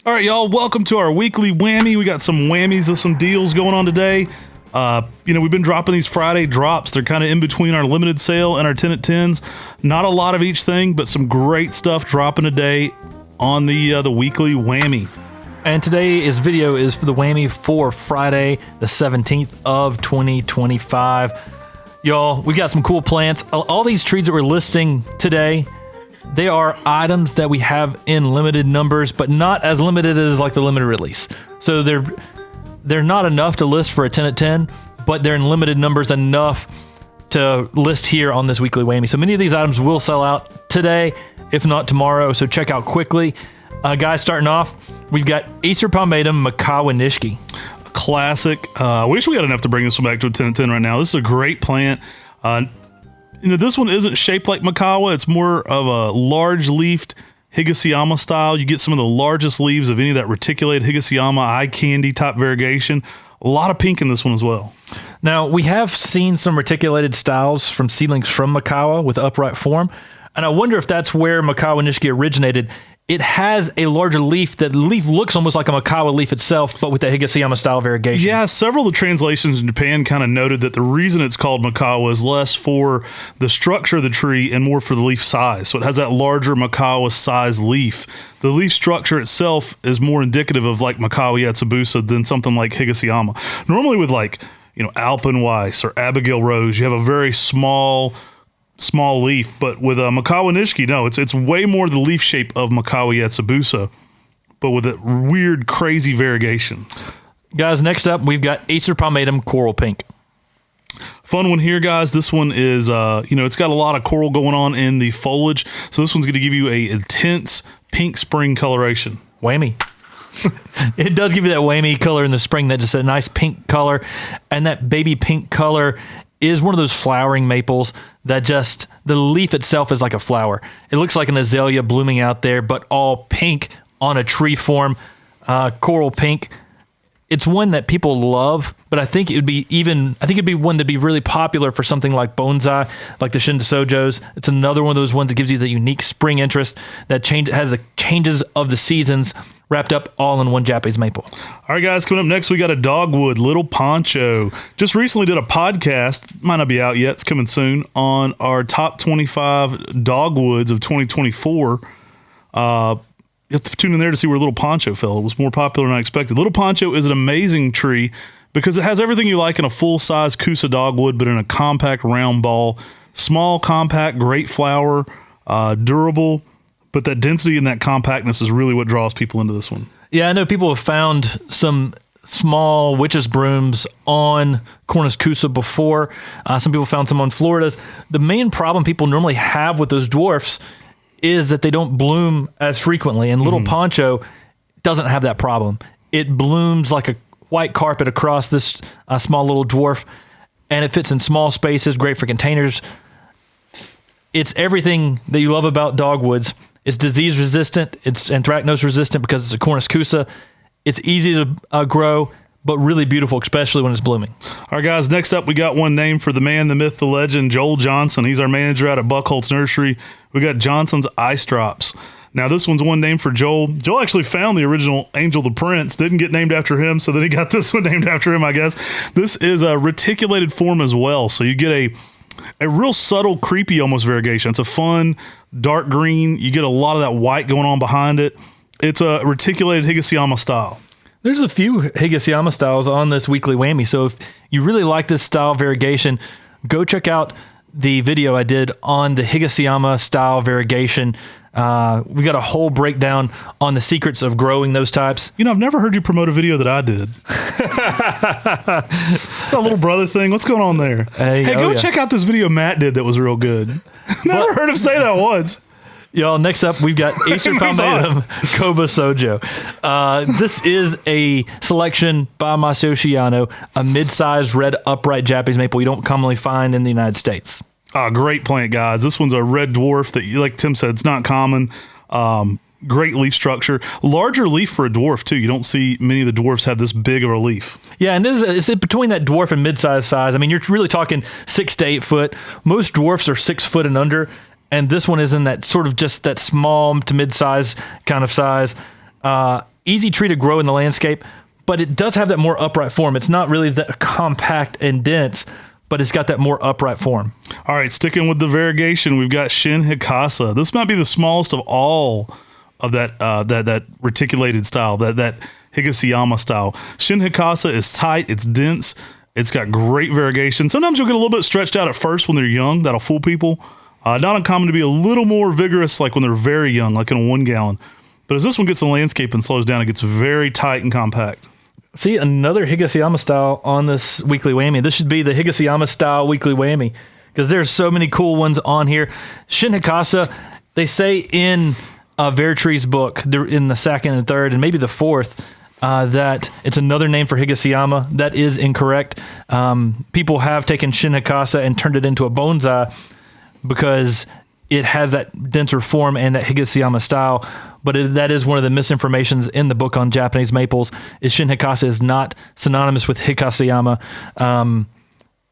All right, y'all, welcome to our weekly whammy. We got some whammies of some deals going on today. We've been dropping these Friday drops. They're kind of in between our limited sale and our 10 at 10s. Not a lot of each thing, but some great stuff dropping today on the weekly whammy. And today's video is for the whammy for Friday, the 17th of 2025. Y'all, we got some cool plants. All these trees that we're listing today, they are items that we have in limited numbers, but not as limited as like the limited release. So they're not enough to list for a 10 at 10, but they're in limited numbers enough to list here on this weekly whammy. So many of these items will sell out today, if not tomorrow. So check out quickly. Guys, starting off, we've got Acer Pomum Makawa Nishiki. Classic. I wish we had enough to bring this one back to a 10 at 10 right now. This is a great plant. This one isn't shaped like Makawa. It's more of a large leafed Hiyama style. You get some of the largest leaves of any of that reticulated Hiyama eye candy type variegation. A lot of pink in this one as well. Now, we have seen some reticulated styles from seedlings from Makawa with upright form, and I wonder if that's where Makawa Nishiki originated. It has a larger leaf. That leaf looks almost like a Makawa leaf itself, but with the Hiyama style variegation. Yeah, several of the translations in Japan kind of noted that the reason it's called Makawa is less for the structure of the tree and more for the leaf size. So it has that larger Makawa size leaf. The leaf structure itself is more indicative of like Makawa Yatsubusa than something like Hiyama. Normally with Alpenweiss or Abigail Rose, you have a very small leaf, but with Makawa Nishiki, no, it's way more the leaf shape of Makawa Yatsubusa, but with a weird, crazy variegation. Guys, next up, we've got Acer Pomum Coral Pink. Fun one here, guys. This one is, it's got a lot of coral going on in the foliage, so this one's going to give you a intense pink spring coloration. Whammy. It does give you that whammy color in the spring, that just a nice pink color, and that baby pink color is one of those flowering maples that just, the leaf itself is like a flower. It looks like an azalea blooming out there, but all pink on a tree form, coral pink. It's one that people love, but I think it'd be one that'd be really popular for something like bonsai, like the Shindosojos. It's another one of those ones that gives you the unique spring interest that has the changes of the seasons wrapped up all in one Japanese maple. All right, guys, coming up next, we got a Dogwood, Little Poncho. Just recently did a podcast, might not be out yet, it's coming soon, on our top 25 Dogwoods of 2024. You have to tune in there to see where Little Poncho fell. It was more popular than I expected. Little Poncho is an amazing tree because it has everything you like in a full-size Kusa dogwood, but in a compact round ball. Small, compact, great flower, durable, but that density and that compactness is really what draws people into this one. Yeah, I know people have found some small witch's brooms on Cornus Kusa before. Some people found some on Florida's. The main problem people normally have with those dwarfs is that they don't bloom as frequently, and Little Poncho doesn't have that problem. It blooms like a white carpet across this small little dwarf, and it fits in small spaces, great for containers. It's everything that you love about dogwoods. It's disease resistant. It's anthracnose resistant because it's a Cornus Kusa. It's easy to grow, but really beautiful, especially when it's blooming. All right, guys, next up, we got one name for the man, the myth, the legend, Joel Johnson. He's our manager out at Buckholtz Nursery. We got Johnson's Ice Drops. Now, this one's one name for Joel. Joel actually found the original Angel the Prince, didn't get named after him, so then he got this one named after him, I guess. This is a reticulated form as well, so you get a real subtle, creepy almost variegation. It's a fun dark green. You get a lot of that white going on behind it. It's a reticulated Hiyama style. There's a few Hiyama styles on this weekly whammy, so if you really like this style variegation, go check out the video I did on the Hiyama style variegation. We got a whole breakdown on the secrets of growing those types. I've never heard you promote a video that I did. That little brother thing. What's going on there? Hey, go check out this video Matt did that was real good. Never heard him say that once. Y'all, next up, we've got Acer Pomum Koba Sojo. This is a selection by Masao Shiyano, a mid-sized red upright Japanese maple you don't commonly find in the United States. Great plant, guys. This one's a red dwarf that, like Tim said, it's not common. Great leaf structure. Larger leaf for a dwarf, too. You don't see many of the dwarfs have this big of a leaf. Yeah, and it's between that dwarf and mid-size size. I mean, you're really talking 6 to 8 foot. Most dwarfs are 6 foot and under, and this one is in that sort of just that small to mid-size kind of size. easy tree to grow in the landscape, but it does have that more upright form. It's not really that compact and dense, but it's got that more upright form. All right, sticking with the variegation, we've got Shinhikasa. This might be the smallest of all of that reticulated style, that Hiyama style. Shinhikasa is tight, it's dense, it's got great variegation. Sometimes you'll get a little bit stretched out at first when they're young. That'll fool people. Not uncommon to be a little more vigorous like when they're very young, like in a 1 gallon. But as this one gets in the landscape and slows down, it gets very tight and compact. See, another Hiyama style on this weekly whammy. This should be the Hiyama style weekly whammy because there's so many cool ones on here. Shinhikasa, they say in Veritree's book, they're in the second and third and maybe the fourth, that it's another name for Hiyama. That is incorrect. People have taken Shinhikasa and turned it into a bonsai because it has that denser form and that Hiyama style. But that is one of the misinformations in the book on Japanese maples. Is Shinhikasa is not synonymous with Hiyama.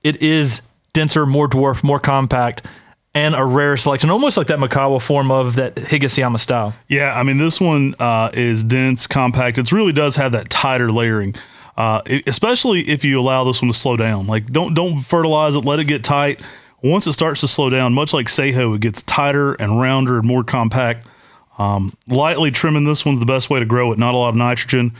It is denser, more dwarf, more compact, and a rare selection, almost like that Makawa form of that Hiyama style. Yeah, I mean, this one is dense, compact. It really does have that tighter layering, especially if you allow this one to slow down. Like, don't fertilize it, let it get tight. Once it starts to slow down, much like Seiho, it gets tighter and rounder and more compact. Lightly trimming this one's the best way to grow it. Not a lot of nitrogen.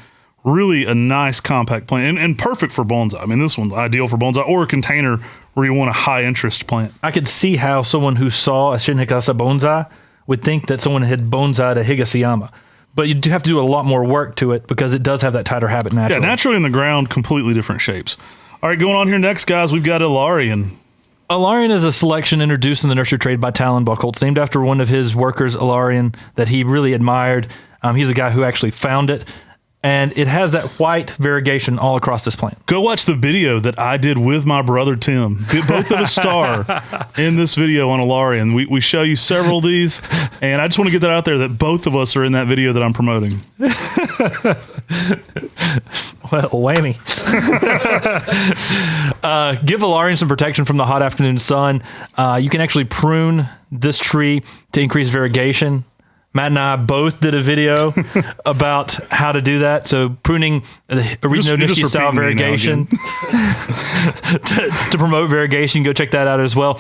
Really a nice compact plant and perfect for bonsai. I mean, this one's ideal for bonsai or a container where you want a high interest plant. I could see how someone who saw a Shinhikasa bonsai would think that someone had bonsai'd a Hiyama. But you do have to do a lot more work to it because it does have that tighter habit naturally. Yeah, naturally in the ground, completely different shapes. All right, going on here next, guys, we've got Aaran. Aaran is a selection introduced in the nursery trade by Talon Buchholz. It's named after one of his workers, Aaran, that he really admired. He's the guy who actually found it. And it has that white variegation all across this plant. Go watch the video that I did with my brother, Tim. Both of us star in this video on Aaran. We show you several of these, and I just want to get that out there that both of us are in that video that I'm promoting. Well, whammy. Give Aaran some protection from the hot afternoon sun. You can actually prune this tree to increase variegation. Matt and I both did a video about how to do that. So pruning the original Nishiki style variegation to promote variegation, go check that out as well.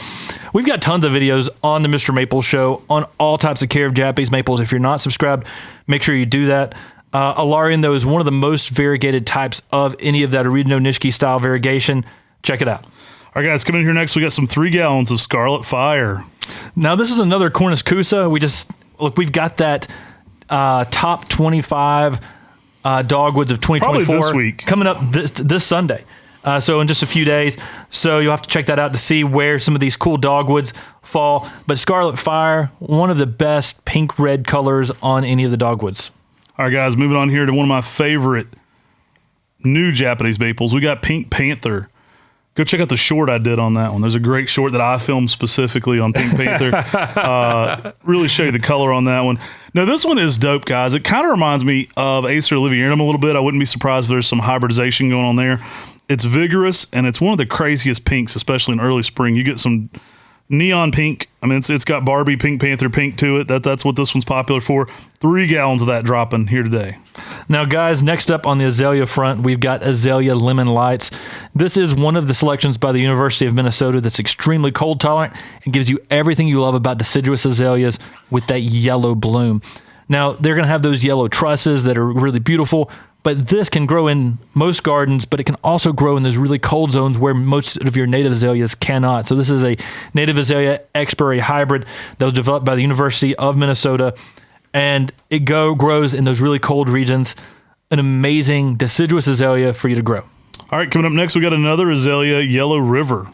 We've got tons of videos on the MrMaple Show on all types of care of Japanese maples. If you're not subscribed, make sure you do that. Aaran, though, is one of the most variegated types of any of that original Nishiki style variegation. Check it out. All right, guys, coming in here next, we got some 3 gallons of Scarlet Fire. Now, this is another Cornus Kusa. We've got that top 25 dogwoods of 2024 probably this week coming up this Sunday. So in just a few days. So you'll have to check that out to see where some of these cool dogwoods fall. But Scarlet Fire, one of the best pink-red colors on any of the dogwoods. All right, guys, moving on here to one of my favorite new Japanese maples. We got Pink Panther. Go check out the short I did on that one. There's a great short that I filmed specifically on Pink Panther. Really show you the color on that one. Now, this one is dope, guys. It kind of reminds me of Acer Pomum a little bit. I wouldn't be surprised if there's some hybridization going on there. It's vigorous, and it's one of the craziest pinks, especially in early spring. You get some neon pink. I mean, it's got Barbie Pink Panther pink to it. That's what this one's popular for. 3 gallons of that dropping here today. Now, guys, next up on the azalea front, we've got Azalea Lemon Lights. This is one of the selections by the University of Minnesota that's extremely cold tolerant and gives you everything you love about deciduous azaleas with that yellow bloom. Now, they're going to have those yellow trusses that are really beautiful, but this can grow in most gardens, but it can also grow in those really cold zones where most of your native azaleas cannot. So this is a native azalea Exberry hybrid that was developed by the University of Minnesota, and it grows in those really cold regions. An amazing deciduous azalea for you to grow. All right, coming up next, we got another azalea, Yellow River.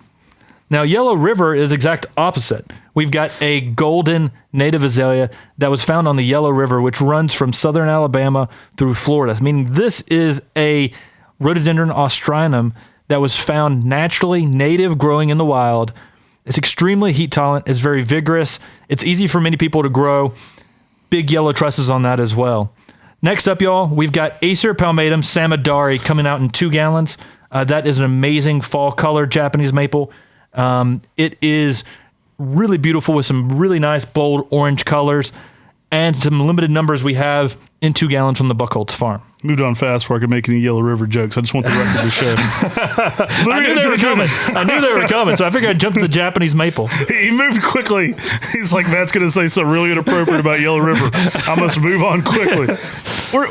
Now, Yellow River is exact opposite. We've got a golden native azalea that was found on the Yellow River, which runs from southern Alabama through Florida, meaning this is a rhododendron austrianum that was found naturally, native, growing in the wild. It's extremely heat tolerant. It's very vigorous. It's easy for many people to grow. Big yellow trusses on that as well. Next up, y'all, we've got Acer Pomum Sadari coming out in 2 gallons. That is an amazing fall color Japanese maple. It is really beautiful with some really nice bold orange colors and some limited numbers we have in 2 gallons from the Buckholz farm. Moved on fast before I could make any Yellow River jokes. I just want the record to show. I knew they were coming. So I figured I'd jump to the Japanese maple. He moved quickly. He's like, Matt's going to say something really inappropriate about Yellow River. I must move on quickly.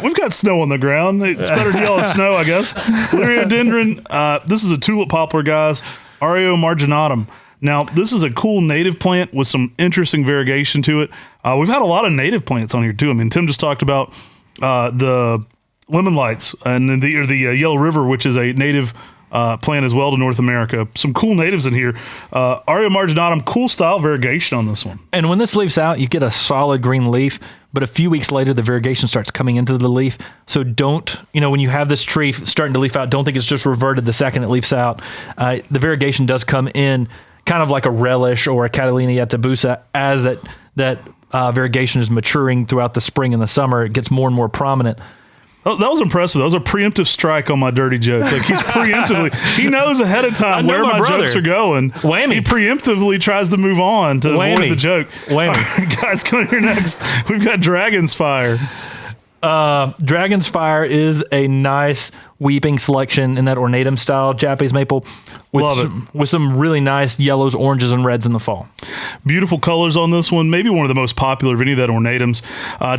We've got snow on the ground. It's better to yell at snow, I guess. Liriodendron. This is a tulip poplar, guys. Ario marginatum. Now, this is a cool native plant with some interesting variegation to it. We've had a lot of native plants on here, too. I mean, Tim just talked about the lemon lights and then the Yellow River, which is a native plant as well to North America. Some cool natives in here. Ario marginatum, cool style variegation on this one. And when this leaf's out, you get a solid green leaf, but a few weeks later, the variegation starts coming into the leaf. So don't, when you have this tree starting to leaf out, don't think it's just reverted the second it leafs out. The variegation does come in kind of like a relish or a Catalina Yatabusa as that variegation is maturing throughout the spring and the summer. It gets more and more prominent. Oh, that was impressive. That was a preemptive strike on my dirty joke. Like he's preemptively, he knows ahead of time where my jokes are going. WHAMMY. He preemptively tries to move on to avoid the joke. WHAMMY. Right, guys, coming here next, we've got Dragon's Fire. Dragon's Fire is a nice weeping selection in that ornatum style Japanese maple with some really nice yellows, oranges, and reds in the fall. Beautiful colors on this one. Maybe one of the most popular of any of that ornatums.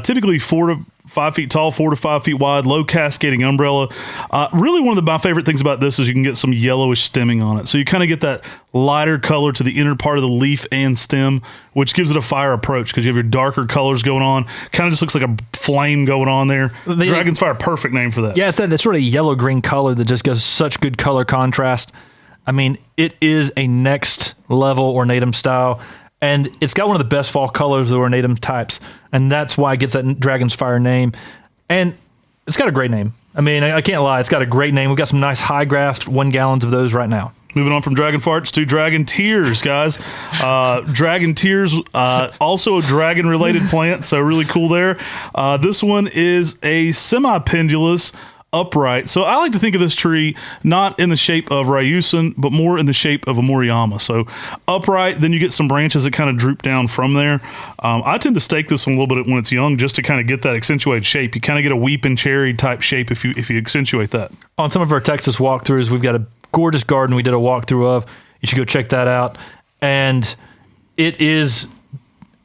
Typically 4 to 5 feet tall, 4 to 5 feet wide, low cascading umbrella. Really one of my favorite things about this is you can get some yellowish stemming on it. So you kind of get that lighter color to the inner part of the leaf and stem, which gives it a fire approach because you have your darker colors going on. Kind of just looks like a flame going on there. Dragon's Fire, perfect name for that. Yeah, it's that sort of yellow-green color that just gives such good color contrast. I mean, it is a next level ornatum style. And it's got one of the best fall colors of the ornatum types. And that's why it gets that Dragon's Fire name. And it's got a great name. I mean, I can't lie. It's got a great name. We've got some nice high graft 1 gallons of those right now. Moving on from Dragon Farts to Dragon Tears, guys. Dragon Tears, also a dragon-related plant, so really cool there. This one is a semi-pendulous upright. So I like to think of this tree not in the shape of Ryusen, but more in the shape of a Moriyama. So upright, then you get some branches that kind of droop down from there. I tend to stake this one a little bit when it's young just to kind of get that accentuated shape. You kind of get a weeping cherry type shape if you accentuate that. On some of our Texas walkthroughs, we've got a gorgeous garden we did a walkthrough of. You should go check that out. And it is,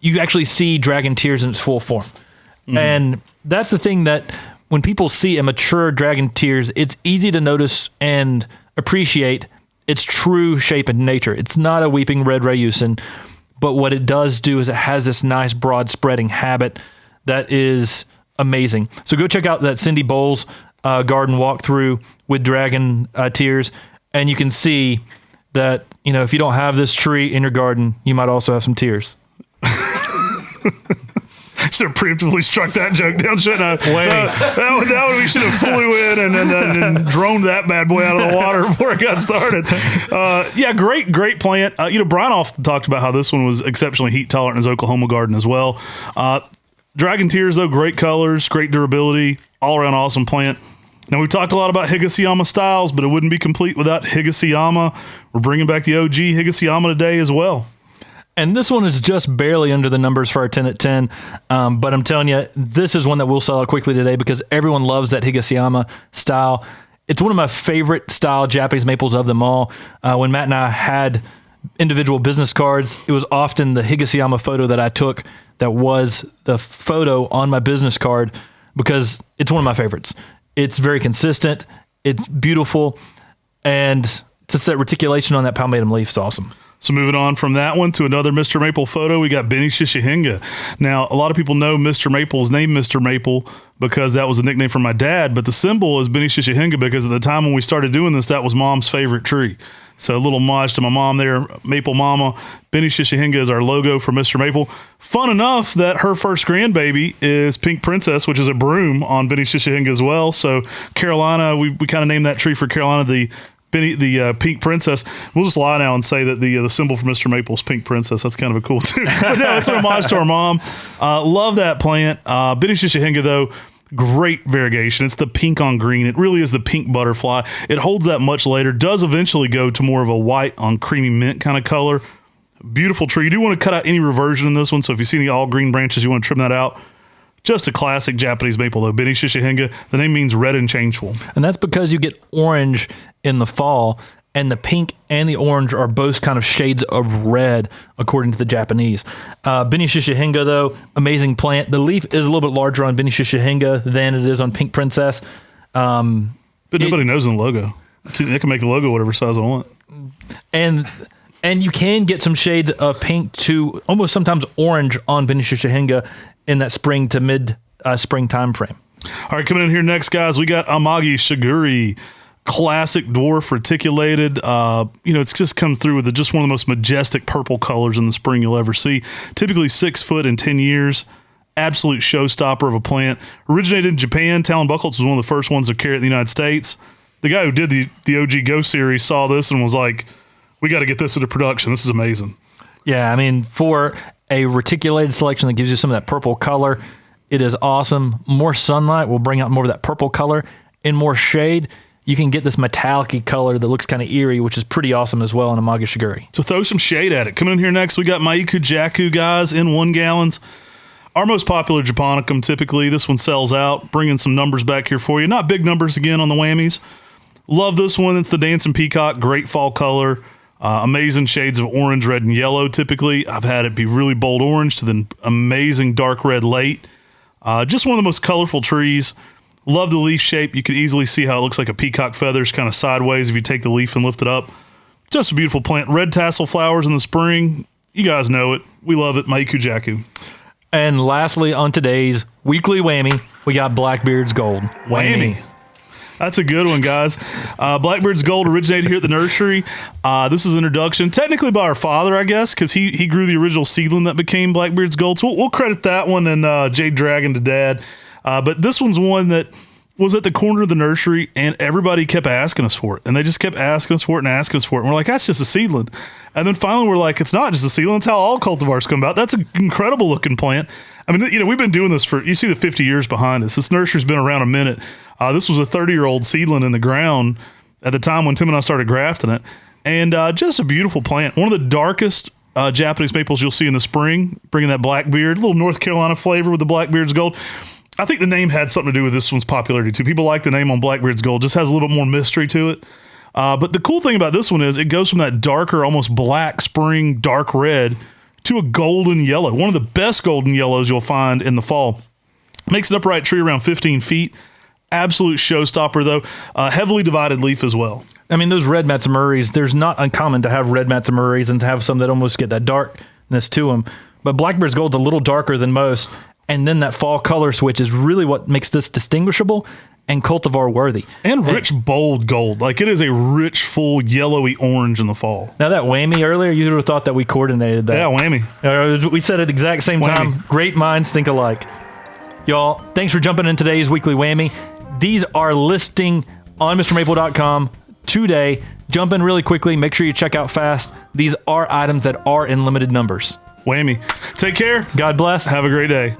you actually see Dragon Tears in its full form. Mm-hmm. And that's the thing that when people see a mature Dragon Tears, it's easy to notice and appreciate its true shape and nature. It's not a weeping red Ryusen, but what it does do is it has this nice broad spreading habit that is amazing. So go check out that Cindy Bowles garden walkthrough with Dragon Tears, and you can see that, if you don't have this tree in your garden, you might also have some tears. Should have preemptively struck that joke down, shouldn't I? That one we should have flew in and droned that bad boy out of the water before it got started. Yeah, great plant. Brian often talked about how this one was exceptionally heat tolerant in his Oklahoma garden as well. Dragon Tears, though, great colors, great durability, all around awesome plant. Now, we've talked a lot about Higashiyama styles, but it wouldn't be complete without Higashiyama. We're bringing back the OG Higashiyama today as well. And this one is just barely under the numbers for our 10 at 10. But I'm telling you, this is one that will sell out quickly today because everyone loves that Higashiyama style. It's one of my favorite style Japanese maples of them all. When Matt and I had individual business cards, it was often the Higashiyama photo that I took that was the photo on my business card because it's one of my favorites. It's very consistent. It's beautiful. And just that reticulation on that palmatum leaf is awesome. So moving on from that one to another Mr. Maple photo, we got Benshisha. Now, a lot of people know Mr. Maple is named Mr. Maple because that was a nickname for my dad, but the symbol is Benshisha because at the time when we started doing this, that was Mom's favorite tree. So a little homage to my mom there, Maple Mama. Benshisha is our logo for Mr. Maple. Fun enough that her first grandbaby is Pink Princess, which is a broom on Benshisha as well. So Carolina, we kind of named that tree for Carolina, the Pink Princess. We'll just lie now and say that the symbol for Mr. Maple is Pink Princess. That's kind of a cool too. But no, it's an homage to our mom. Love that plant. Benshisha though, great variegation. It's the pink on green. It really is the pink butterfly. It holds that much later. Does eventually go to more of a white on creamy mint kind of color. Beautiful tree. You do want to cut out any reversion in this one. So if you see any all green branches, you want to trim that out. Just a classic Japanese maple, though. Benshisha Hinga. The name means red and changeful. And that's because you get orange in the fall, and the pink and the orange are both kind of shades of red, according to the Japanese. Benshisha Hinga, though, amazing plant. The leaf is a little bit larger on Benshisha Hinga than it is on Pink Princess. But nobody knows in the logo. They can make the logo whatever size I want. And you can get some shades of pink to almost sometimes orange on Benshisha Hinga in that spring to mid spring time frame. All right, coming in here next, guys, we got Agave Shagui, classic dwarf reticulated. It just comes through with just one of the most majestic purple colors in the spring you'll ever see. Typically 6 foot in 10 years. Absolute showstopper of a plant. Originated in Japan. Talon Buckles was one of the first ones to carry it in the United States. The guy who did the OG Go series saw this and was like, we got to get this into production. This is amazing. Yeah, I mean, for a reticulated selection that gives you some of that purple color, it is awesome. More sunlight will bring out more of that purple color. In more shade, you can get this metallic color that looks kind of eerie, which is pretty awesome as well in Agave Shagui. So throw some shade at it. Coming in here next, we got Maiku Jaku, guys, in 1 gallons. Our most popular Japonicum, typically. This one sells out. Bringing some numbers back here for you. Not big numbers again on the whammies. Love this one. It's the Dancing Peacock. Great fall color. Amazing shades of orange, red, and yellow typically. I've had it be really bold orange to then amazing dark red late. Just one of the most colorful trees. Love the leaf shape. You can easily see how it looks like a peacock feathers kind of sideways if you take the leaf and lift it up. Just a beautiful plant. Red tassel flowers in the spring. You guys know it. We love it. Maiku Jaku. And lastly, on today's weekly whammy, we got Blackbeards Gold. Whammy. That's a good one, guys. Blackbeards Gold originated here at the nursery. This is an introduction, technically by our father, I guess, because he grew the original seedling that became Blackbeards Gold. So we'll credit that one and Jade Dragon to Dad. But this one's one that was at the corner of the nursery, and everybody kept asking us for it. And they just kept asking us for it and asking us for it. And we're like, that's just a seedling. And then finally we're like, it's not just a seedling. It's how all cultivars come about. That's an incredible looking plant. I mean, we've been doing this for, you see the 50 years behind us. This nursery's been around a minute. This was a 30-year-old seedling in the ground at the time when Tim and I started grafting it. And just a beautiful plant. One of the darkest Japanese maples you'll see in the spring, bringing that Blackbeard, a little North Carolina flavor with the Blackbeards Gold. I think the name had something to do with this one's popularity too. People like the name on Blackbeards Gold. Just has a little bit more mystery to it. But the cool thing about this one is it goes from that darker, almost black spring, dark red to a golden yellow. One of the best golden yellows you'll find in the fall. Makes an upright tree around 15 feet. Absolute showstopper, though. Heavily divided leaf as well. I mean, those red Matsumaris, there's not uncommon to have red Matsumaris and to have some that almost get that darkness to them. But Blackbeard's Gold's a little darker than most. And then that fall color switch is really what makes this distinguishable and cultivar worthy. And rich, bold gold. Like, it is a rich, full, yellowy orange in the fall. Now, that whammy earlier, you would have thought that we coordinated that. Yeah, whammy. We said it at the exact same Whammy. time. Great minds think alike. Y'all, thanks for jumping in today's weekly whammy. These are listing on MrMaple.com today. Jump in really quickly. Make sure you check out fast. These are items that are in limited numbers. Whammy. Take care. God bless. Have a great day.